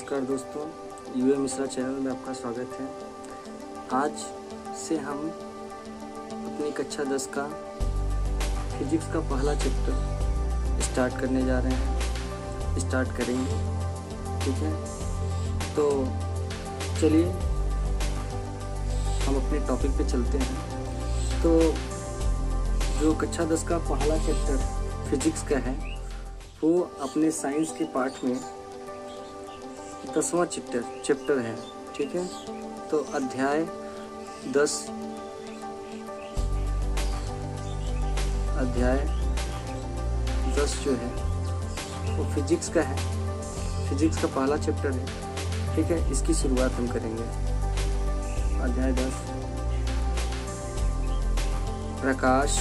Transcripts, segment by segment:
नमस्कार दोस्तों, UA Mishra channel में आपका स्वागत है। आज से हम अपनी कक्षा 10 का फिजिक्स का पहला चैप्टर स्टार्ट करेंगे। ठीक है, तो चलिए हम अपने टॉपिक पे चलते हैं। तो जो कक्षा 10 का पहला चैप्टर फिजिक्स का है वो अपने साइंस के पार्ट में 10वां चैप्टर है। ठीक है, तो अध्याय 10 जो है वो फिजिक्स का है। फिजिक्स का पहला चैप्टर है। ठीक है, इसकी शुरुआत हम करेंगे। अध्याय 10 प्रकाश,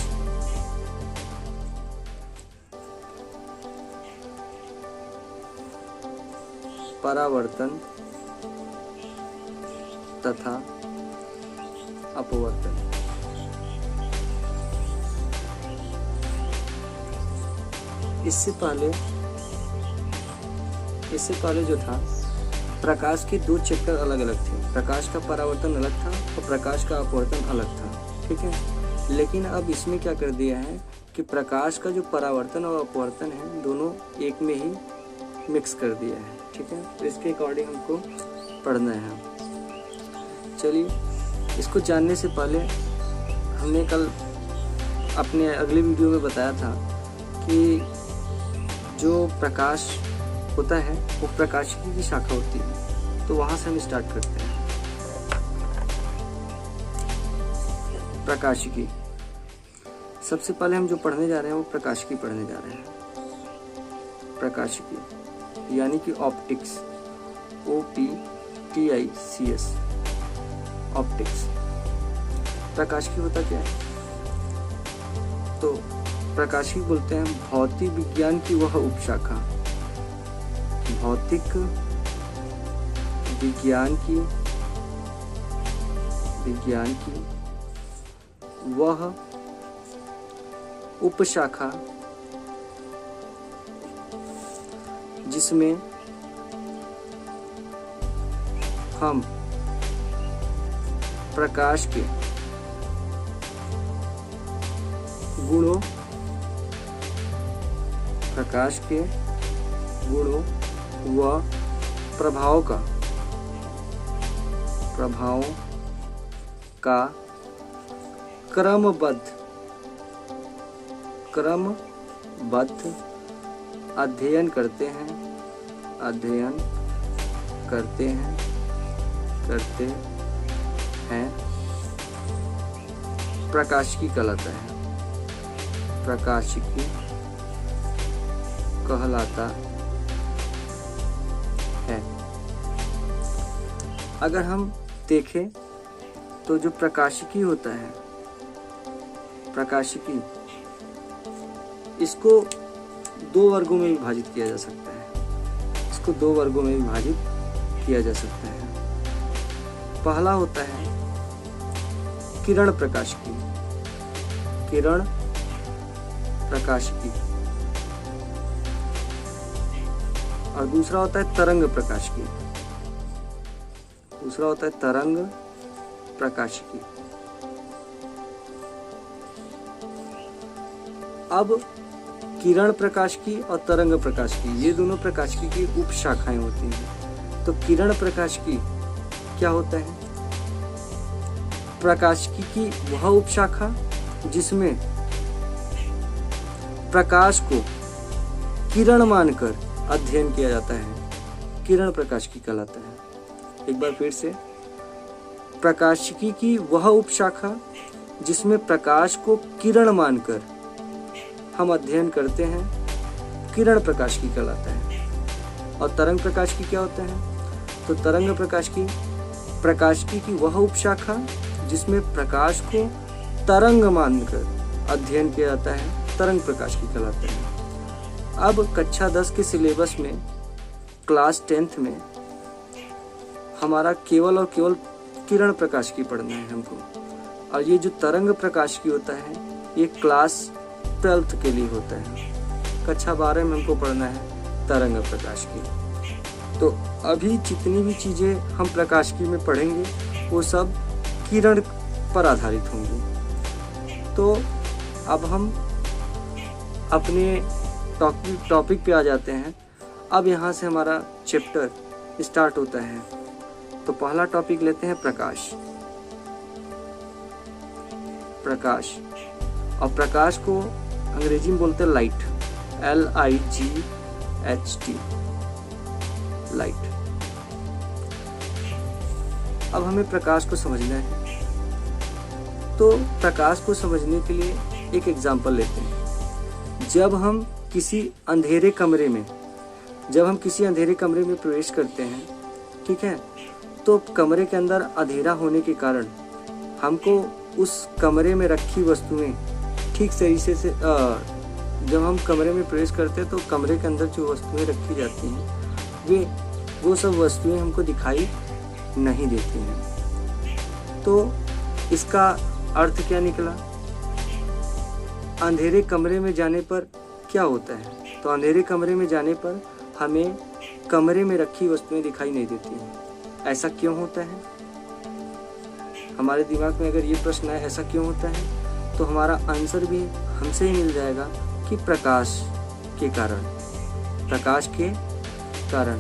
परावर्तन तथा अपवर्तन। इससे पहले जो था, प्रकाश के दो चैप्टर अलग अलग थे। प्रकाश का परावर्तन अलग था और प्रकाश का अपवर्तन अलग था। ठीक है, लेकिन अब इसमें क्या कर दिया है कि प्रकाश का जो परावर्तन और अपवर्तन है दोनों एक में ही मिक्स कर दिया है। ठीक है, तो इसके अकॉर्डिंग हमको पढ़ना है। चलिए, इसको जानने से पहले हमने कल अपने अगले वीडियो में बताया था कि जो प्रकाश होता है वो प्रकाशिकी की शाखा होती है। तो वहाँ से हम स्टार्ट करते हैं। प्रकाशिकी, सबसे पहले हम जो पढ़ने जा रहे हैं वो प्रकाशिकी पढ़ने जा रहे हैं। प्रकाशिकी यानी कि ऑप्टिक्स, OPTICS, ऑप्टिक्स। प्रकाशिकी होता क्या है? तो प्रकाशिकी बोलते हैं भौतिक विज्ञान की वह उपशाखा, भौतिक विज्ञान की वह उपशाखा जिसमें हम प्रकाश के गुणों व प्रभावों का क्रमबद्ध अध्ययन करते हैं प्रकाशिकी कहलाता है। अगर हम देखें तो जो प्रकाशिकी होता है, प्रकाशिकी इसको दो वर्गों में विभाजित किया जा सकता है। पहला होता है किरण प्रकाशिकी, और दूसरा होता है तरंग प्रकाशिकी। अब किरण प्रकाशिकी और तरंग प्रकाशिकी, ये दोनों प्रकाशिकी की उप शाखाएं होती हैं। तो किरण प्रकाशिकी क्या होता है? प्रकाशिकी की वह उप शाखा जिसमें प्रकाश को किरण मानकर अध्ययन किया जाता है, किरण प्रकाशिकी कहलाता है। एक बार फिर से, प्रकाशिकी की वह उप शाखा जिसमें प्रकाश को किरण मानकर हम अध्ययन करते हैं, किरण प्रकाशिकी कहलाता है। और तरंग प्रकाशिकी क्या होता है? तो तरंग प्रकाशिकी की वह उपशाखा जिसमें प्रकाश को तरंग मानकर अध्ययन किया जाता है, तरंग प्रकाशिकी कहलाता है। अब कक्षा 10 के सिलेबस में क्लास 10th में हमारा केवल और केवल किरण प्रकाशिकी पढ़ना है हमको, और ये जो तरंग प्रकाशिकी होता है ये क्लास 12th के लिए होता है। कक्षा 12 में हमको पढ़ना है तरंग प्रकाशिकी। तो अभी जितनी भी चीज़ें हम प्रकाशिकी में पढ़ेंगे वो सब किरण पर आधारित होंगी। तो अब हम अपने टॉपिक पे आ जाते हैं। अब यहाँ से हमारा चैप्टर स्टार्ट होता है। तो पहला टॉपिक लेते हैं प्रकाश। प्रकाश, और प्रकाश को अंग्रेजी में बोलते हैं लाइट, LIGHT, लाइट। अब हमें प्रकाश को समझना है। तो प्रकाश को समझने के लिए एक एग्जाम्पल लेते हैं। जब हम किसी अंधेरे कमरे में प्रवेश करते हैं, ठीक है, तो कमरे के अंदर अंधेरा होने के कारण हमको उस कमरे में रखी वस्तुएं ठीक तरीके से जब हम कमरे में प्रवेश करते हैं तो कमरे के अंदर जो वस्तुएं रखी जाती हैं वो सब वस्तुएं हमको दिखाई नहीं देती हैं। तो इसका अर्थ क्या निकला? अंधेरे कमरे में जाने पर क्या होता है? तो अंधेरे कमरे में जाने पर हमें कमरे में रखी वस्तुएं दिखाई नहीं देती हैं। ऐसा क्यों होता है? हमारे दिमाग में अगर ये प्रश्न है ऐसा क्यों होता है, तो हमारा आंसर भी हमसे ही मिल जाएगा कि प्रकाश के कारण।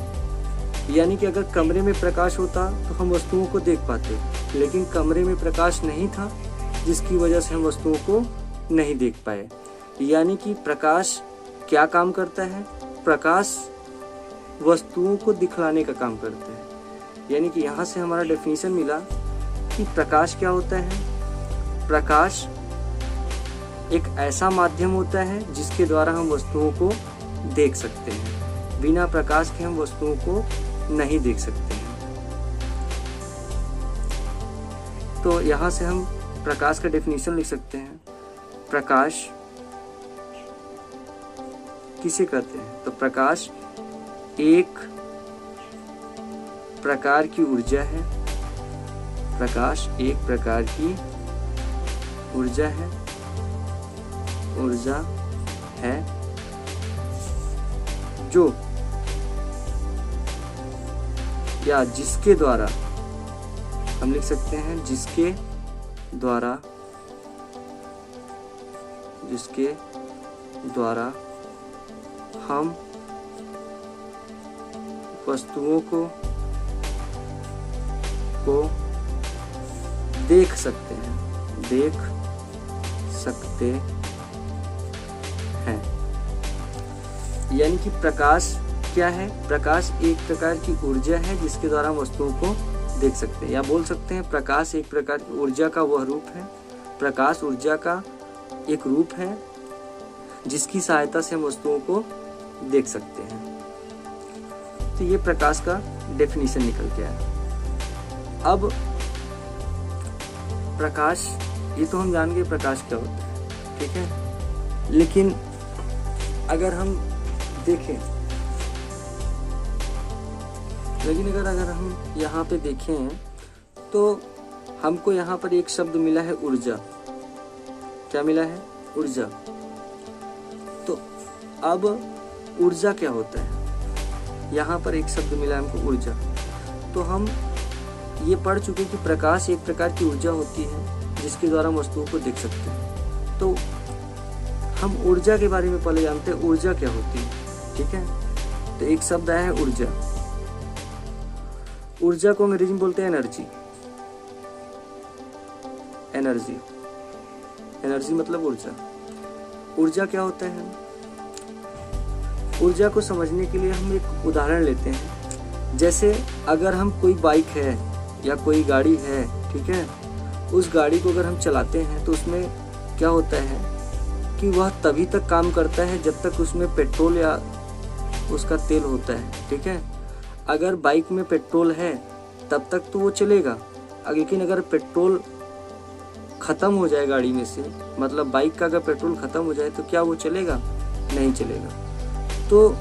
यानी कि अगर कमरे में प्रकाश होता तो हम वस्तुओं को देख पाते, लेकिन कमरे में प्रकाश नहीं था जिसकी वजह से हम वस्तुओं को नहीं देख पाए। यानी कि प्रकाश क्या काम करता है? प्रकाश वस्तुओं को दिखलाने का काम करता है। यानी कि यहाँ से हमारा डेफिनेशन मिला कि प्रकाश क्या होता है। प्रकाश एक ऐसा माध्यम होता है जिसके द्वारा हम वस्तुओं को देख सकते हैं। बिना प्रकाश के हम वस्तुओं को नहीं देख सकते हैं। तो यहाँ से हम प्रकाश का डेफिनेशन लिख सकते हैं। प्रकाश किसे कहते हैं? तो प्रकाश एक प्रकार की ऊर्जा है। प्रकाश एक प्रकार की ऊर्जा है जो या जिसके द्वारा हम लिख सकते हैं जिसके द्वारा हम वस्तुओं को देख सकते हैं। यानी कि प्रकाश क्या है? प्रकाश एक प्रकार की ऊर्जा है जिसके द्वारा हम वस्तुओं को देख सकते हैं, या बोल सकते हैं प्रकाश एक प्रकार की ऊर्जा का वह रूप है। प्रकाश ऊर्जा का एक रूप है जिसकी सहायता से हम वस्तुओं को देख सकते हैं। तो ये प्रकाश का डेफिनेशन निकल के आया। अब प्रकाश, ये तो हम जान गए प्रकाश क्या होता है, ठीक है। लेकिन अगर हम देखें, अगर हम यहाँ पे देखें तो हमको यहाँ पर एक शब्द मिला है ऊर्जा। क्या मिला है? ऊर्जा। तो अब ऊर्जा क्या होता है? यहाँ पर एक शब्द मिला है हमको ऊर्जा। तो हम ये पढ़ चुके कि प्रकाश एक प्रकार की ऊर्जा होती है जिसके द्वारा हम वस्तुओं को देख सकते हैं। तो हम ऊर्जा के बारे में पहले जानते हैं, ऊर्जा क्या होती है, ठीक है। तो एक शब्द आया है ऊर्जा। ऊर्जा को अंग्रेजी में बोलते हैं एनर्जी मतलब ऊर्जा। ऊर्जा क्या होता है? ऊर्जा को समझने के लिए हम एक उदाहरण लेते हैं। जैसे अगर हम कोई बाइक है या कोई गाड़ी है, ठीक है, उस गाड़ी को अगर हम चलाते हैं तो उसमें क्या होता है कि वह तभी तक काम करता है जब तक उसमें पेट्रोल या उसका तेल होता है, ठीक है। अगर बाइक में पेट्रोल है तब तक तो वो चलेगा, लेकिन अगर पेट्रोल ख़त्म हो जाए गाड़ी में से, मतलब बाइक का अगर पेट्रोल ख़त्म हो जाए तो क्या वो चलेगा? नहीं चलेगा। तो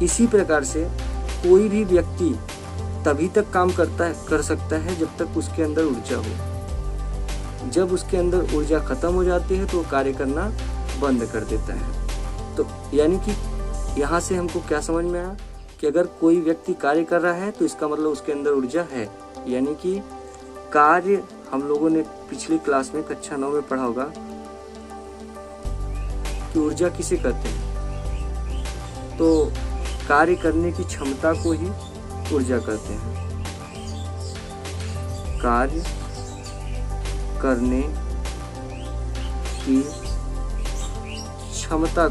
इसी प्रकार से कोई भी व्यक्ति तभी तक काम कर सकता है जब तक उसके अंदर ऊर्जा हो। जब उसके अंदर ऊर्जा खत्म हो जाती है तो वो कार्य करना बंद कर देता है। तो यानी कि यहाँ से हमको क्या समझ में आया कि अगर कोई व्यक्ति कार्य कर रहा है तो इसका मतलब उसके अंदर ऊर्जा है। यानी कि कार्य, हम लोगों ने पिछली क्लास में कक्षा 9 में पढ़ा होगा कि ऊर्जा किसे कहते हैं, तो कार्य करने की क्षमता को ही ऊर्जा कहते हैं। कार्य करने की क्षमता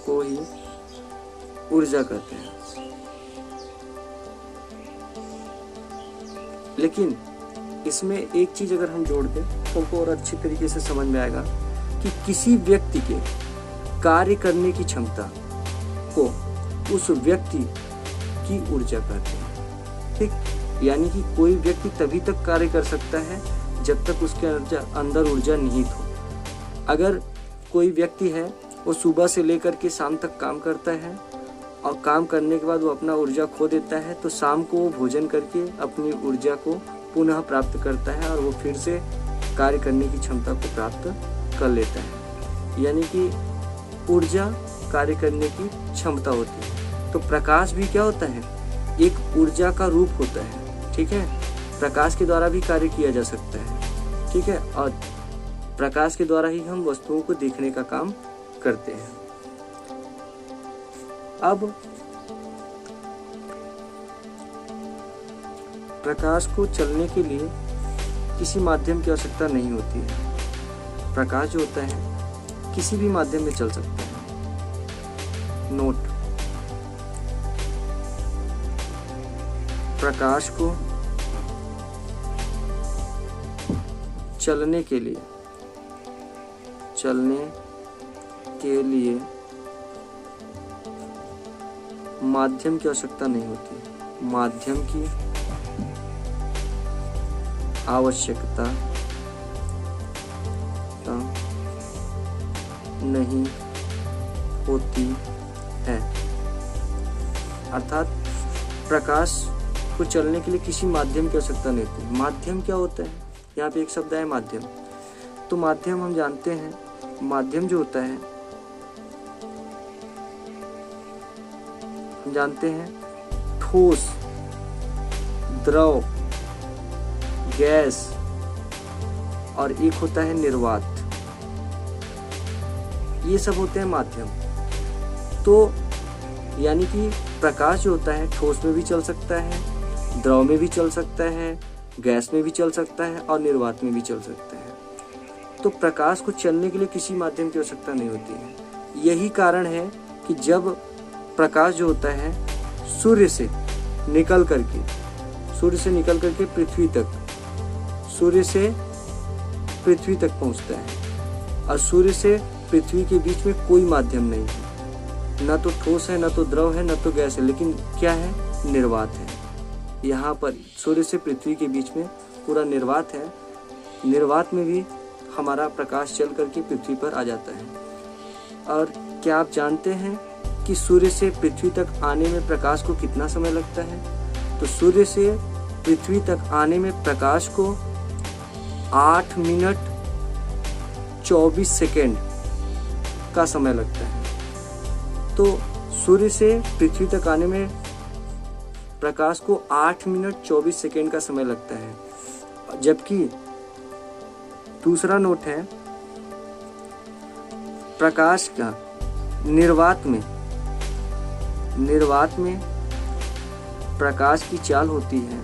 को ही ऊर्जा कहते हैं। लेकिन इसमें एक चीज अगर हम जोड़ दें तो हमको और अच्छी तरीके से समझ में आएगा कि किसी व्यक्ति के कार्य करने की क्षमता को उस व्यक्ति की ऊर्जा कहते हैं। ठीक, यानी कि कोई व्यक्ति तभी तक कार्य कर सकता है जब तक उसके अंदर ऊर्जा निहित हो। अगर कोई व्यक्ति है वो सुबह से लेकर के शाम तक काम करता है और काम करने के बाद वो अपना ऊर्जा खो देता है, तो शाम को वो भोजन करके अपनी ऊर्जा को पुनः प्राप्त करता है और वो फिर से कार्य करने की क्षमता को प्राप्त कर लेता है। यानी कि ऊर्जा कार्य करने की क्षमता होती है। तो प्रकाश भी क्या होता है, एक ऊर्जा का रूप होता है। ठीक है, प्रकाश के द्वारा भी कार्य किया जा सकता है। ठीक है, और प्रकाश के द्वारा ही हम वस्तुओं को देखने का काम करते हैं। अब प्रकाश को चलने के लिए किसी माध्यम की आवश्यकता नहीं होती है। प्रकाश जो होता है किसी भी माध्यम में चल सकता है। नोट, प्रकाश को चलने के लिए माध्यम की आवश्यकता नहीं होती। माध्यम की आवश्यकता नहीं होती है। अर्थात प्रकाश को चलने के लिए किसी माध्यम की आवश्यकता नहीं होती। माध्यम क्या होता है, यहाँ पे एक शब्द है माध्यम। तो माध्यम हम जानते हैं, माध्यम जो होता है हम जानते हैं ठोस, द्रव, गैस और एक होता है निर्वात। ये सब होते हैं माध्यम। तो यानी कि प्रकाश जो होता है ठोस में भी चल सकता है, द्रव में भी चल सकता है, गैस में भी चल सकता है और निर्वात में भी चल सकता है। तो प्रकाश को चलने के लिए किसी माध्यम की आवश्यकता नहीं होती है। यही कारण है कि जब प्रकाश जो होता है सूर्य से निकल करके सूर्य से पृथ्वी तक पहुंचता है और सूर्य से पृथ्वी के बीच में कोई माध्यम नहीं है, न तो ठोस है, न तो द्रव है, न तो गैस है, लेकिन क्या है, निर्वात है। यहाँ पर सूर्य से पृथ्वी के बीच में पूरा निर्वात है। निर्वात में भी हमारा प्रकाश चल करके पृथ्वी पर आ जाता है। और क्या आप जानते हैं कि सूर्य से पृथ्वी तक आने में प्रकाश को कितना समय लगता है? तो सूर्य से पृथ्वी तक आने में प्रकाश को 8 मिनट 24 सेकेंड का समय लगता है। तो सूर्य से पृथ्वी तक आने में प्रकाश को 8 मिनट 24 सेकेंड का समय लगता है। जबकि दूसरा नोट है प्रकाश का निर्वात में प्रकाश की चाल होती है।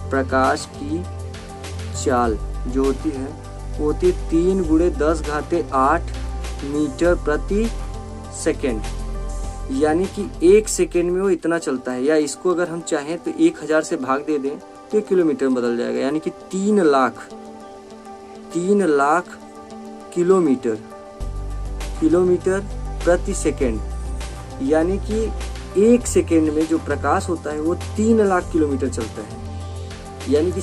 प्रकाश की चाल जो होती है वो होती है 3 × 10⁸ मीटर प्रति सेकेंड। यानी कि 1 सेकेंड में वो इतना चलता है, या इसको अगर हम चाहें तो 1000 से भाग दे दें तो 1 किलोमीटर में बदल जाएगा। यानी कि 3 लाख किलोमीटर प्रति सेकेंड। यानी कि 1 सेकेंड में जो प्रकाश होता है वो 3 लाख किलोमीटर चलता है। यानी कि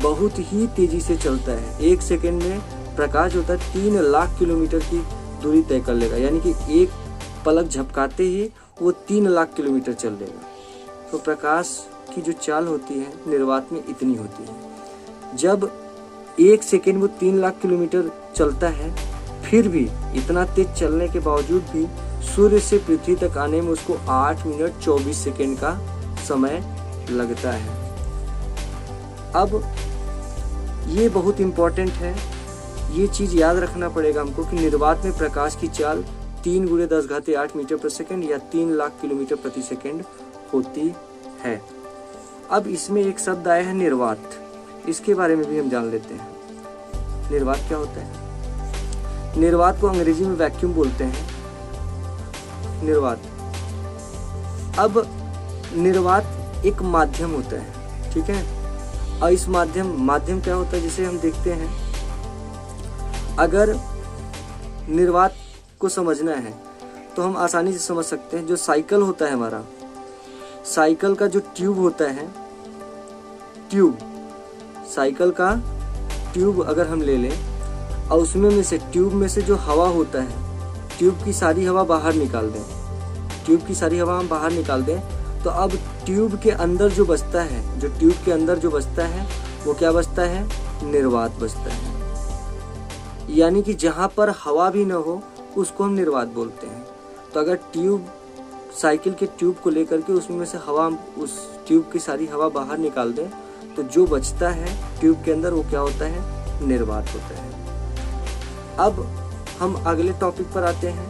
बहुत ही तेजी से चलता है। 1 सेकेंड में प्रकाश होता है 3 लाख किलोमीटर की दूरी तय कर लेगा। यानी कि एक पलक झपकाते ही वो 3 लाख किलोमीटर चल लेगा। तो प्रकाश की जो चाल होती है निर्वात में इतनी होती है। जब 1 सेकेंड वो 3 लाख किलोमीटर चलता है, फिर भी इतना तेज चलने के बावजूद भी सूर्य से पृथ्वी तक आने में उसको 8 मिनट 24 सेकेंड का समय लगता है। अब ये बहुत इम्पोर्टेंट है, ये चीज़ याद रखना पड़ेगा हमको कि निर्वात में प्रकाश की चाल 3 × 10⁸ मीटर प्रति सेकेंड या 3 लाख किलोमीटर प्रति सेकेंड होती है। अब इसमें एक शब्द आया है निर्वात, इसके बारे में भी हम जान लेते हैं। निर्वात क्या होता है? निर्वात को अंग्रेजी में वैक्यूम बोलते हैं, निर्वात। अब निर्वात एक माध्यम होता है, ठीक है। और इस माध्यम क्या होता है, जिसे हम देखते हैं, अगर निर्वात को समझना है तो हम आसानी से समझ सकते हैं। जो साइकिल होता है हमारा, साइकिल का जो ट्यूब होता है, साइकिल का ट्यूब अगर हम ले लें और उसमें में से ट्यूब में से जो हवा होता है, ट्यूब की सारी हवा बाहर निकाल दें, ट्यूब की सारी हवा हम बाहर निकाल दें, तो अब ट्यूब के अंदर जो बचता है, जो ट्यूब के अंदर जो बचता है वो क्या बचता है? निर्वात बचता है। यानी कि जहाँ पर हवा भी न हो उसको हम निर्वात बोलते हैं। तो अगर साइकिल के ट्यूब को लेकर के उसमें से हवा, उस ट्यूब की सारी हवा बाहर निकाल दें, तो जो बचता है ट्यूब के अंदर वो क्या होता है? निर्वात होता है। अब हम अगले टॉपिक पर आते हैं।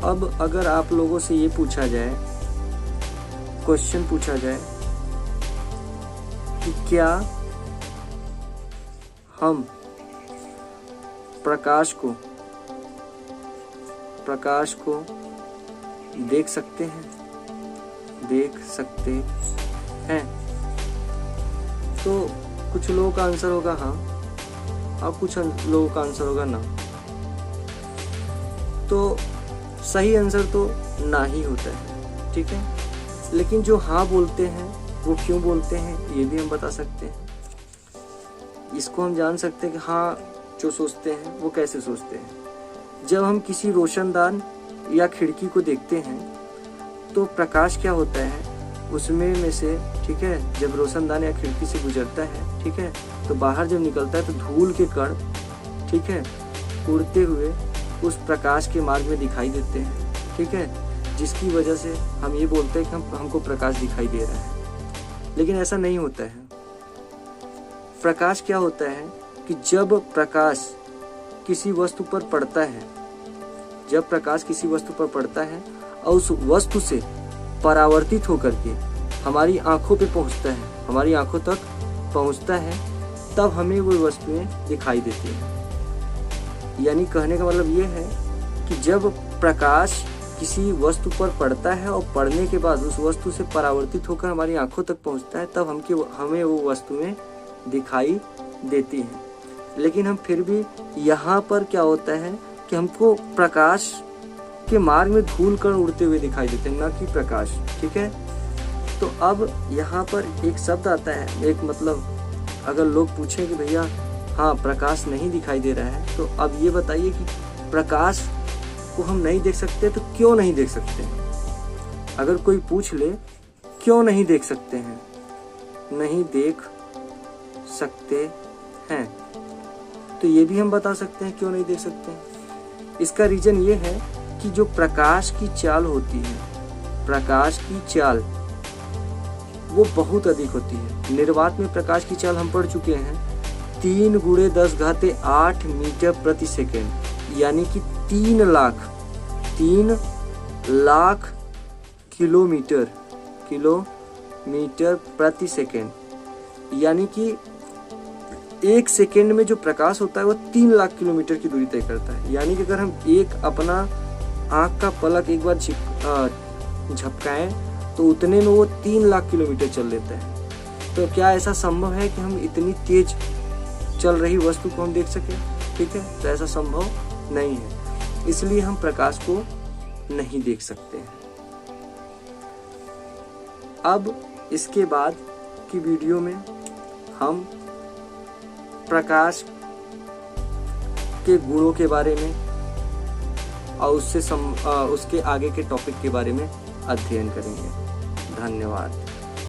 अब अगर आप लोगों से ये पूछा जाए, क्वेश्चन पूछा जाए कि क्या हम प्रकाश को देख सकते हैं? तो कुछ लोगों का आंसर होगा हाँ, और कुछ लोगों का आंसर होगा ना। तो सही आंसर तो ना ही होता है, ठीक है। लेकिन जो हाँ बोलते हैं वो क्यों बोलते हैं ये भी हम बता सकते हैं। इसको हम जान सकते हैं कि हाँ जो सोचते हैं वो कैसे सोचते हैं। जब हम किसी रोशनदान या खिड़की को देखते हैं तो प्रकाश क्या होता है उसमें में से, ठीक है, जब रोशनदान या खिड़की से गुजरता है, ठीक है, तो बाहर जब निकलता है तो धूल के कण, ठीक है, उड़ते हुए उस प्रकाश के मार्ग में दिखाई देते हैं, ठीक है, जिसकी वजह से हम ये बोलते हैं कि हमको प्रकाश दिखाई दे रहा है। लेकिन ऐसा नहीं होता है। प्रकाश क्या होता है कि जब प्रकाश किसी वस्तु पर पड़ता है, जब प्रकाश किसी वस्तु पर पड़ता है और उस वस्तु से परावर्तित होकर के हमारी आंखों पे पहुंचता है, हमारी आंखों तक पहुंचता है, तब हमें वो वस्तुएं दिखाई देती हैं। यानी कहने का मतलब ये है कि जब प्रकाश किसी वस्तु पर पड़ता है और पड़ने के बाद उस वस्तु से परावर्तित होकर हमारी आंखों तक पहुंचता है, तब हमें वो वस्तुएं दिखाई देती हैं। लेकिन हम फिर भी यहाँ पर क्या होता है कि हमको प्रकाश के मार्ग में धूल कण उड़ते हुए दिखाई देते हैं, ना कि प्रकाश, ठीक है। तो अब यहाँ पर एक शब्द आता है, एक मतलब अगर लोग पूछें कि भैया हाँ प्रकाश नहीं दिखाई दे रहा है, तो अब ये बताइए कि प्रकाश को हम नहीं देख सकते तो क्यों नहीं देख सकते हैं? अगर कोई पूछ ले क्यों नहीं देख सकते हैं, नहीं देख सकते हैं, तो ये भी हम बता सकते हैं क्यों नहीं देख सकते हैं। इसका रीजन ये है कि जो प्रकाश की चाल होती है, प्रकाश की चाल वो बहुत अधिक होती है। निर्वात में प्रकाश की चाल हम पढ़ चुके हैं 3 × 10⁸ मीटर प्रति सेकेंड, यानी कि 3 लाख किलोमीटर प्रति सेकेंड, यानी कि 1 सेकेंड में जो प्रकाश होता है वो 3 लाख किलोमीटर की दूरी तय करता है। यानी कि अगर हम अपना आँख का पलक एक बार झपकाएं तो उतने में वो 3 लाख किलोमीटर चल लेता है। तो क्या ऐसा संभव है कि हम इतनी तेज चल रही वस्तु को हम देख सकें? ठीक है, तो ऐसा संभव नहीं है, इसलिए हम प्रकाश को नहीं देख सकते हैं। अब इसके बाद की वीडियो में हम प्रकाश के गुणों के बारे में और उसके आगे के टॉपिक के बारे में अध्ययन करेंगे। धन्यवाद।